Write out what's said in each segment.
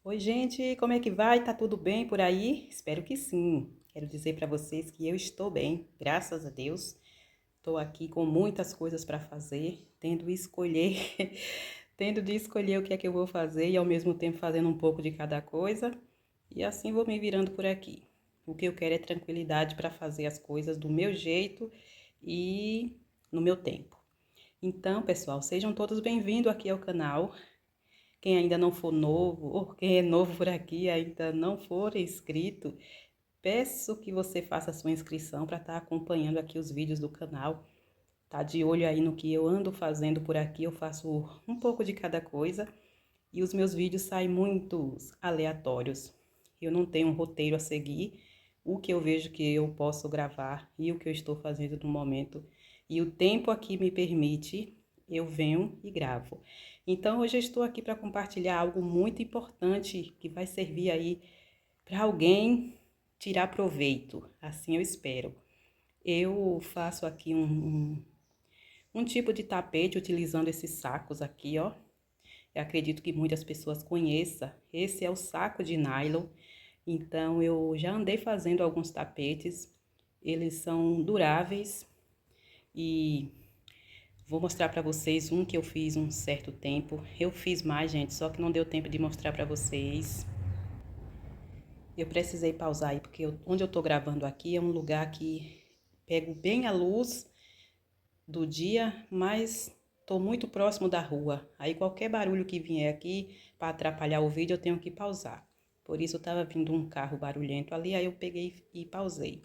Oi, gente, como é que vai? Tá tudo bem por aí? Espero que sim. Quero dizer para vocês que eu estou bem, graças a Deus. Estou aqui com muitas coisas para fazer, tendo de escolher, tendo de escolher o que é que eu vou fazer e ao mesmo tempo fazendo um pouco de cada coisa. E assim vou me virando por aqui. O que eu quero é tranquilidade para fazer as coisas do meu jeito e no meu tempo. Então, pessoal, sejam todos bem-vindos aqui ao canal. Quem ainda não for novo, ou quem é novo por aqui e ainda não for inscrito, peço que você faça a sua inscrição para estar acompanhando aqui os vídeos do canal. Tá de olho aí no que eu ando fazendo por aqui, eu faço um pouco de cada coisa e os meus vídeos saem muitos aleatórios. Eu não tenho um roteiro a seguir, o que eu vejo que eu posso gravar e o que eu estou fazendo no momento. E o tempo aqui me permite, eu venho e gravo. Então, hoje eu estou aqui para compartilhar algo muito importante que vai servir aí para alguém tirar proveito, assim eu espero. Eu faço aqui um tipo de tapete utilizando esses sacos aqui, ó. Eu acredito que muitas pessoas conheçam. Esse é o saco de nylon. Então, eu já andei fazendo alguns tapetes. Eles são duráveis e vou mostrar para vocês um que eu fiz um certo tempo. Eu fiz mais, gente, só que não deu tempo de mostrar para vocês. Eu precisei pausar aí, porque onde eu tô gravando aqui é um lugar que pego bem a luz do dia, mas tô muito próximo da rua. Aí qualquer barulho que vier aqui para atrapalhar o vídeo, eu tenho que pausar. Por isso tava vindo um carro barulhento ali, aí eu peguei e pausei.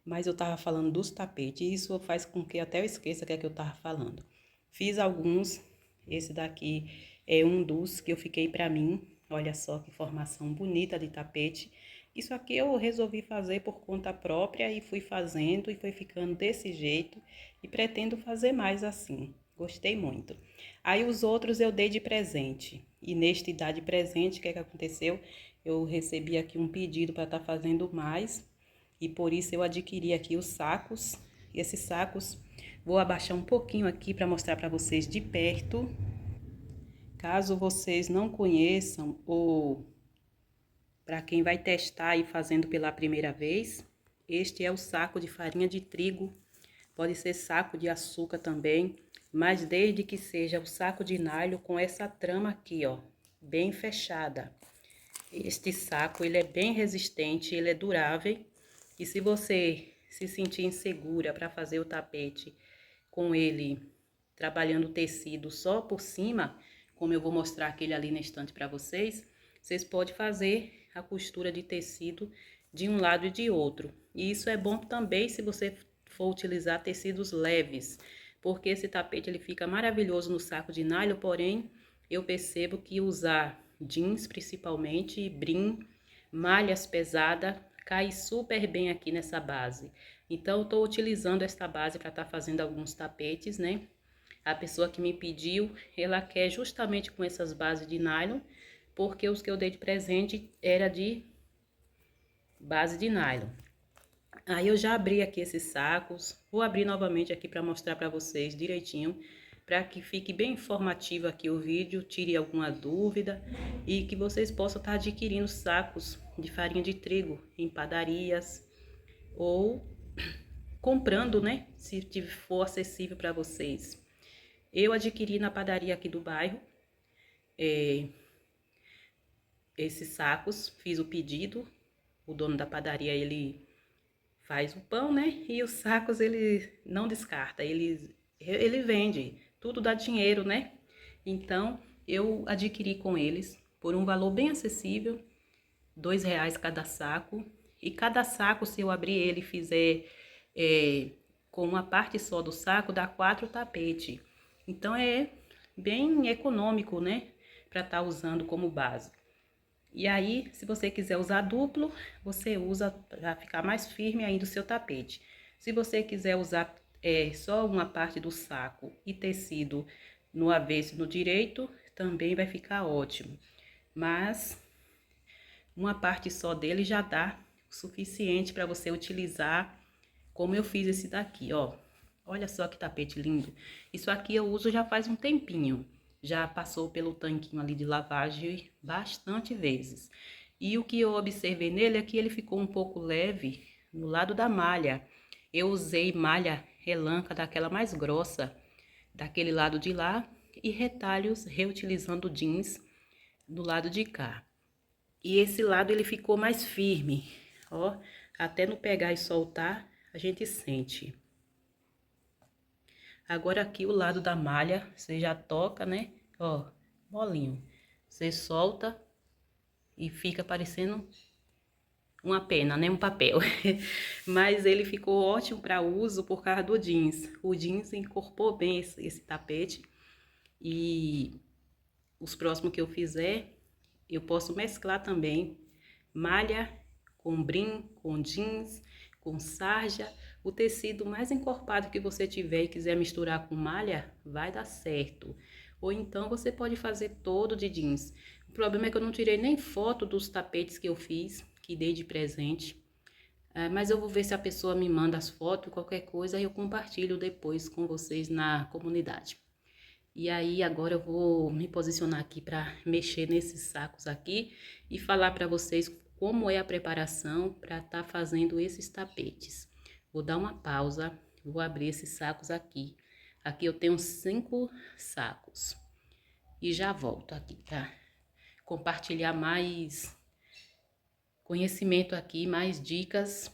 Mas eu tava falando dos tapetes, e isso faz com que até eu esqueça o que é que eu tava falando. Fiz alguns, esse daqui é um dos que eu fiquei para mim. Olha só que formação bonita de tapete. Isso aqui eu resolvi fazer por conta própria e fui fazendo e foi ficando desse jeito e pretendo fazer mais assim. Gostei muito. Aí os outros eu dei de presente. E neste dar de presente, o que é que aconteceu? Eu recebi aqui um pedido para estar fazendo mais e por isso eu adquiri aqui os sacos. E esses sacos vou abaixar um pouquinho aqui para mostrar para vocês de perto. Caso vocês não conheçam ou para quem vai testar e fazendo pela primeira vez, este é o saco de farinha de trigo. Pode ser saco de açúcar também, mas desde que seja o saco de nylon com essa trama aqui, ó, bem fechada. Este saco, ele é bem resistente, ele é durável. E se você se sentir insegura para fazer o tapete com ele trabalhando o tecido só por cima, como eu vou mostrar aquele ali na estante para vocês, vocês podem fazer a costura de tecido de um lado e de outro. E isso é bom também se você for utilizar tecidos leves, porque esse tapete ele fica maravilhoso no saco de nylon, porém eu percebo que usar jeans principalmente, brim, malhas pesadas, cai super bem aqui nessa base. Então eu estou utilizando esta base para estar fazendo alguns tapetes, né? A pessoa que me pediu, ela quer justamente com essas bases de nylon, porque os que eu dei de presente era de base de nylon. Aí eu já abri aqui esses sacos, vou abrir novamente aqui para mostrar para vocês direitinho, para que fique bem informativo aqui o vídeo, tire alguma dúvida e que vocês possam estar adquirindo sacos de farinha de trigo em padarias ou comprando, né, se for acessível para vocês. Eu adquiri na padaria aqui do bairro, esses sacos, fiz o pedido, o dono da padaria, ele faz o pão, né? E os sacos ele não descarta, ele vende, tudo dá dinheiro, né? Então eu adquiri com eles por um valor bem acessível, R$ 2 cada saco. E cada saco, se eu abrir ele e fizer com uma parte só do saco, dá 4 tapetes. Então é bem econômico, né? Para estar usando como base. E aí, se você quiser usar duplo, você usa para ficar mais firme ainda o seu tapete. Se você quiser usar só uma parte do saco e tecido no avesso e no direito, também vai ficar ótimo. Mas uma parte só dele já dá o suficiente para você utilizar, como eu fiz esse daqui, ó. Olha só que tapete lindo. Isso aqui eu uso já faz um tempinho. já passou pelo tanquinho ali de lavagem bastante vezes. E o que eu observei nele é que ele ficou um pouco leve no lado da malha. Eu usei malha relanca daquela mais grossa, daquele lado de lá, e retalhos reutilizando jeans do lado de cá. E esse lado ele ficou mais firme, ó, até no pegar e soltar, a gente sente. Agora aqui o lado da malha, você já toca, né? Ó, molinho. Você solta e fica parecendo uma pena, né? Um papel. Mas ele ficou ótimo para uso por causa do jeans. O jeans incorporou bem esse tapete. E os próximos que eu fizer, eu posso mesclar também malha com brim, com jeans, com sarja. O tecido mais encorpado que você tiver e quiser misturar com malha, vai dar certo. Ou então você pode fazer todo de jeans. O problema é que eu não tirei nem foto dos tapetes que eu fiz, que dei de presente. Mas eu vou ver se a pessoa me manda as fotos, qualquer coisa, eu compartilho depois com vocês na comunidade. E aí agora eu vou me posicionar aqui para mexer nesses sacos aqui e falar para vocês como é a preparação para estar fazendo esses tapetes. Vou dar uma pausa, vou abrir esses sacos aqui. Aqui eu tenho 5 sacos e já volto aqui para compartilhar mais conhecimento aqui, mais dicas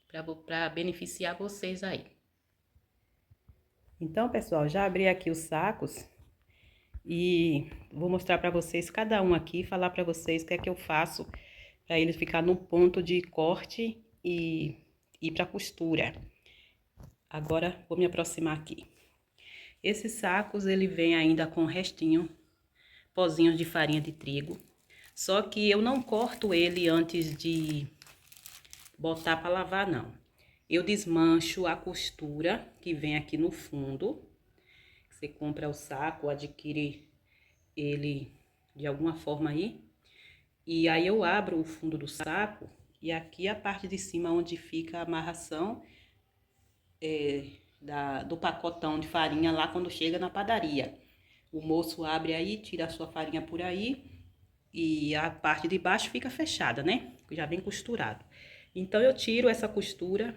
para beneficiar vocês aí. Então, pessoal, já abri aqui os sacos e vou mostrar para vocês cada um aqui, falar para vocês o que é que eu faço para ele ficar no ponto de corte e ir para costura. Agora vou me aproximar aqui. Esses sacos ele vem ainda com restinho, pozinhos de farinha de trigo. Só que eu não corto ele antes de botar para lavar, não. Eu desmancho a costura que vem aqui no fundo. Você compra o saco, adquire ele de alguma forma aí. E aí eu abro o fundo do saco e aqui a parte de cima onde fica a amarração do pacotão de farinha lá quando chega na padaria. O moço abre aí, tira a sua farinha por aí e a parte de baixo fica fechada, né? Já vem costurado. Então eu tiro essa costura,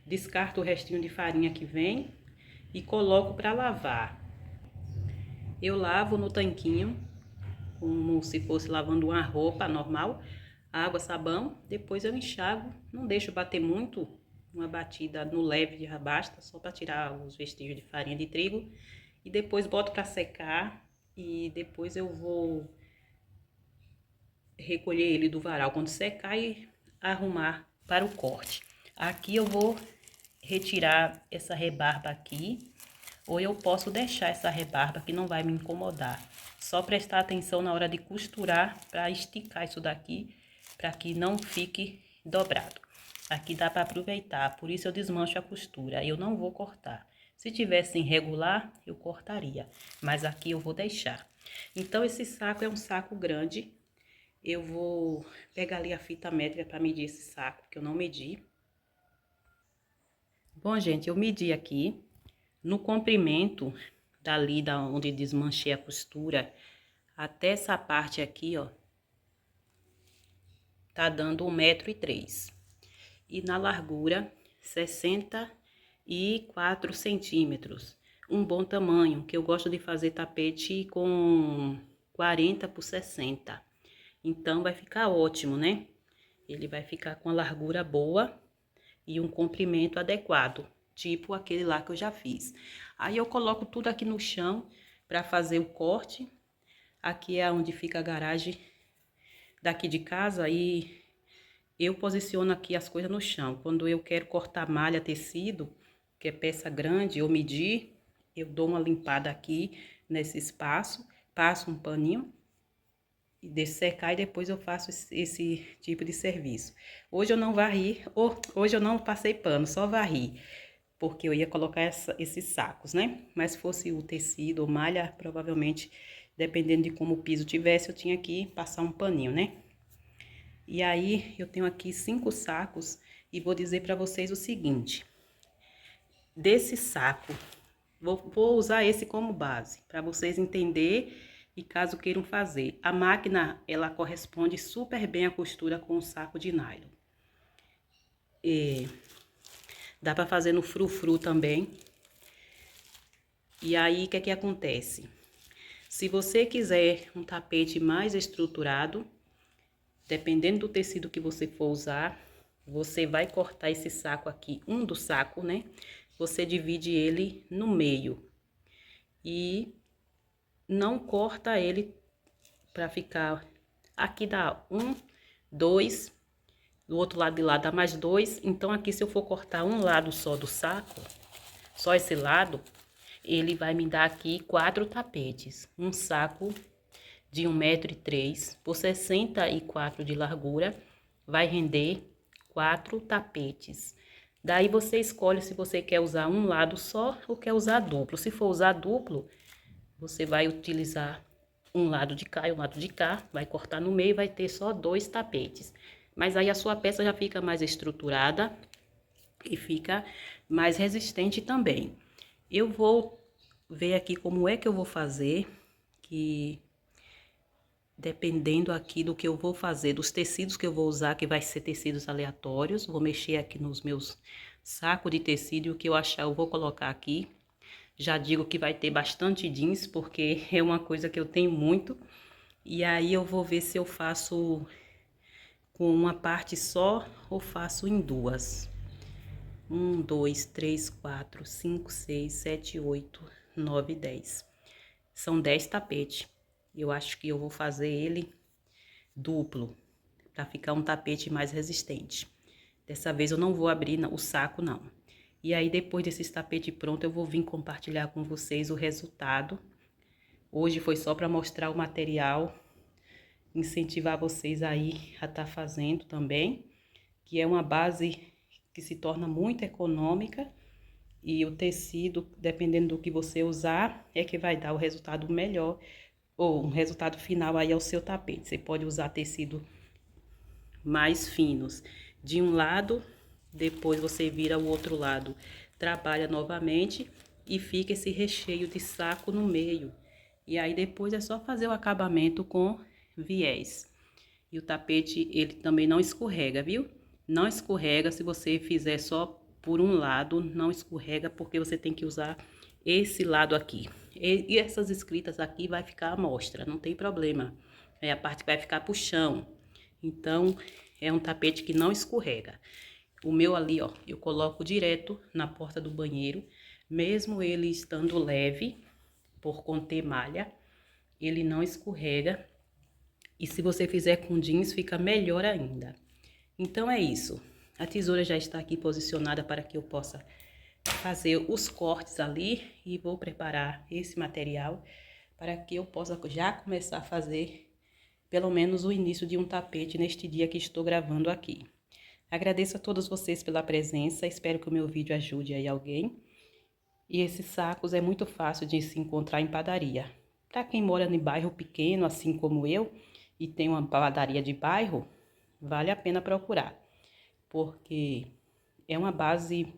descarto o restinho de farinha que vem e coloco para lavar. Eu lavo no tanquinho, como se fosse lavando uma roupa normal, água, sabão, depois eu enxago, não deixo bater muito, uma batida no leve já basta, só para tirar os vestígios de farinha de trigo, e depois boto para secar e depois eu vou recolher ele do varal quando secar e arrumar para o corte. Aqui eu vou retirar essa rebarba aqui, ou eu posso deixar essa rebarba que não vai me incomodar. Só prestar atenção na hora de costurar para esticar isso daqui, para que não fique dobrado. Aqui dá para aproveitar, por isso eu desmancho a costura, eu não vou cortar. Se tivesse irregular, eu cortaria, mas aqui eu vou deixar. Então esse saco é um saco grande. Eu vou pegar ali a fita métrica para medir esse saco, que eu não medi. Bom, gente, eu medi aqui. No comprimento, dali da onde desmanchei a costura, até essa parte aqui, ó, tá dando 1,3 m. E na largura, 64 centímetros. Um bom tamanho, que eu gosto de fazer tapete com 40 por 60. Então, vai ficar ótimo, né? Ele vai ficar com a largura boa e um comprimento adequado, tipo aquele lá que eu já fiz. Aí eu coloco tudo aqui no chão para fazer o corte. Aqui é onde fica a garagem daqui de casa e eu posiciono aqui as coisas no chão. Quando eu quero cortar malha, tecido, que é peça grande, eu medir, eu dou uma limpada aqui nesse espaço, passo um paninho e deixo secar e depois eu faço esse tipo de serviço. Hoje eu não varri, hoje eu não passei pano, só varri, porque eu ia colocar esses sacos, né? Mas se fosse o tecido ou malha, provavelmente, dependendo de como o piso tivesse, eu tinha que passar um paninho, né? E aí, eu tenho aqui 5 sacos e vou dizer para vocês o seguinte. Desse saco, vou usar esse como base, para vocês entenderem e caso queiram fazer. A máquina, ela corresponde super bem à costura com o saco de nylon. E dá para fazer no frufru também. E aí, o que é que acontece? Se você quiser um tapete mais estruturado, dependendo do tecido que você for usar, você vai cortar esse saco aqui, um do saco, né? Você divide ele no meio e não corta ele para ficar... Aqui dá 1, 2, do outro lado de lá dá mais 2. Então aqui, se eu for cortar um lado só do saco, só esse lado, ele vai me dar aqui 4 tapetes. Um saco de 1,3 m por 64 de largura vai render 4 tapetes. Daí você escolhe se você quer usar um lado só ou quer usar duplo. Se for usar duplo, você vai utilizar um lado de cá e um lado de cá, vai cortar no meio e vai ter só 2 tapetes. Mas aí a sua peça já fica mais estruturada e fica mais resistente também. Eu vou ver aqui como é que eu vou fazer, que dependendo aqui do que eu vou fazer, dos tecidos que eu vou usar, que vai ser tecidos aleatórios, vou mexer aqui nos meus sacos de tecido e o que eu achar eu vou colocar aqui. Já digo que vai ter bastante jeans, porque é uma coisa que eu tenho muito. E aí eu vou ver se eu faço com uma parte só ou faço em duas. 1, 2, 3, 4, 5, 6, 7, 8, 9, 10. São 10 tapetes. Eu acho que eu vou fazer ele duplo, para ficar um tapete mais resistente. Dessa vez eu não vou abrir o saco, não. E aí, depois desse tapete pronto, eu vou vir compartilhar com vocês o resultado. Hoje foi só para mostrar o material, incentivar vocês aí a estar fazendo também, que é uma base que se torna muito econômica e o tecido, dependendo do que você usar, é que vai dar o resultado melhor ou um resultado final aí ao seu tapete. Você pode usar tecido mais finos de um lado, depois você vira o outro lado, trabalha novamente e fica esse recheio de saco no meio. E aí depois é só fazer o acabamento com viés. E o tapete, ele também não escorrega, viu? Não escorrega se você fizer só por um lado, não escorrega, porque você tem que usar esse lado aqui. E essas escritas aqui vai ficar à mostra, não tem problema. É a parte que vai ficar pro chão. Então, é um tapete que não escorrega. O meu ali, ó, eu coloco direto na porta do banheiro, mesmo ele estando leve, por conter malha, ele não escorrega. E se você fizer com jeans, fica melhor ainda. Então é isso. A tesoura já está aqui posicionada para que eu possa fazer os cortes ali e vou preparar esse material para que eu possa já começar a fazer pelo menos o início de um tapete neste dia que estou gravando aqui. Agradeço a todos vocês pela presença, espero que o meu vídeo ajude aí alguém. E esses sacos é muito fácil de se encontrar em padaria. Para quem mora em bairro pequeno, assim como eu, e tem uma padaria de bairro, vale a pena procurar, porque é uma base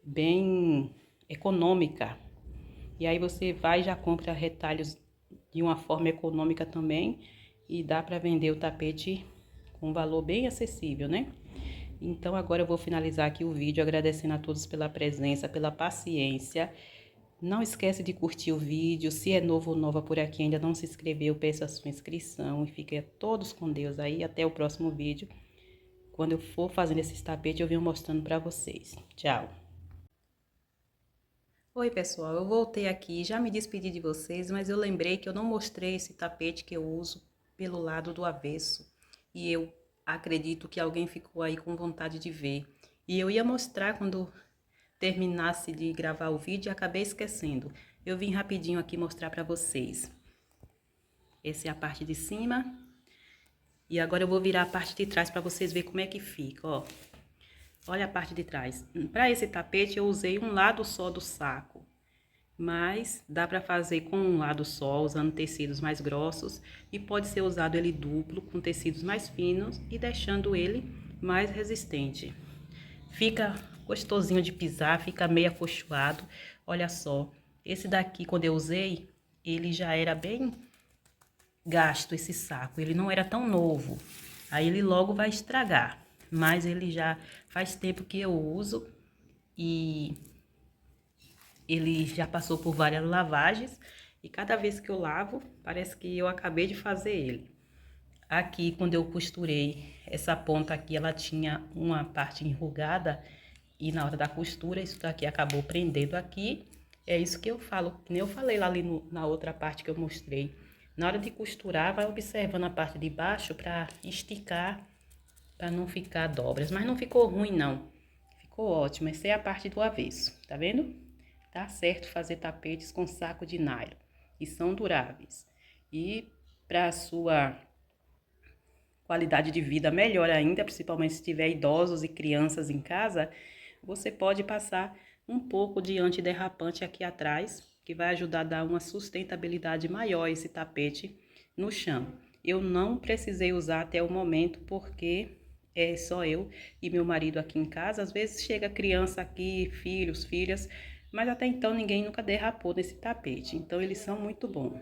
bem econômica. E aí você vai e já compra retalhos de uma forma econômica também, e dá para vender o tapete com um valor bem acessível, né? Então agora eu vou finalizar aqui o vídeo agradecendo a todos pela presença, pela paciência. Não esquece de curtir o vídeo. Se é novo ou nova por aqui, ainda não se inscreveu, peço a sua inscrição. E fiquem todos com Deus aí. Até o próximo vídeo. Quando eu for fazendo esses tapetes, eu venho mostrando pra vocês. Tchau! Oi, pessoal. Eu voltei aqui, já me despedi de vocês, mas eu lembrei que eu não mostrei esse tapete que eu uso pelo lado do avesso. E eu acredito que alguém ficou aí com vontade de ver. E eu ia mostrar quando terminasse de gravar o vídeo e acabei esquecendo. Eu vim rapidinho aqui mostrar pra vocês. Essa é a parte de cima. E agora eu vou virar a parte de trás pra vocês verem como é que fica, ó. Olha a parte de trás. Pra esse tapete eu usei um lado só do saco. Mas dá pra fazer com um lado só, usando tecidos mais grossos. E pode ser usado ele duplo, com tecidos mais finos e deixando ele mais resistente. Fica gostosinho de pisar, fica meio acolchoado. Olha só, esse daqui, quando eu usei, ele já era bem gasto, esse saco. Ele não era tão novo. Aí ele logo vai estragar. Mas ele já faz tempo que eu uso e ele já passou por várias lavagens. E cada vez que eu lavo, parece que eu acabei de fazer ele. Aqui, quando eu costurei, essa ponta aqui, ela tinha uma parte enrugada. E na hora da costura, isso daqui acabou prendendo aqui. É isso que eu falo, que nem eu falei lá ali na outra parte que eu mostrei. Na hora de costurar, vai observando a parte de baixo para esticar, para não ficar dobras. Mas não ficou ruim, não. Ficou ótimo. Essa é a parte do avesso, tá vendo? Tá certo fazer tapetes com saco de nylon. E são duráveis. E para a sua qualidade de vida melhor ainda, principalmente se tiver idosos e crianças em casa, você pode passar um pouco de antiderrapante aqui atrás, que vai ajudar a dar uma sustentabilidade maior a esse tapete no chão. Eu não precisei usar até o momento porque é só eu e meu marido aqui em casa. Às vezes chega criança aqui, filhos, filhas, mas até então ninguém nunca derrapou nesse tapete. Então eles são muito bons.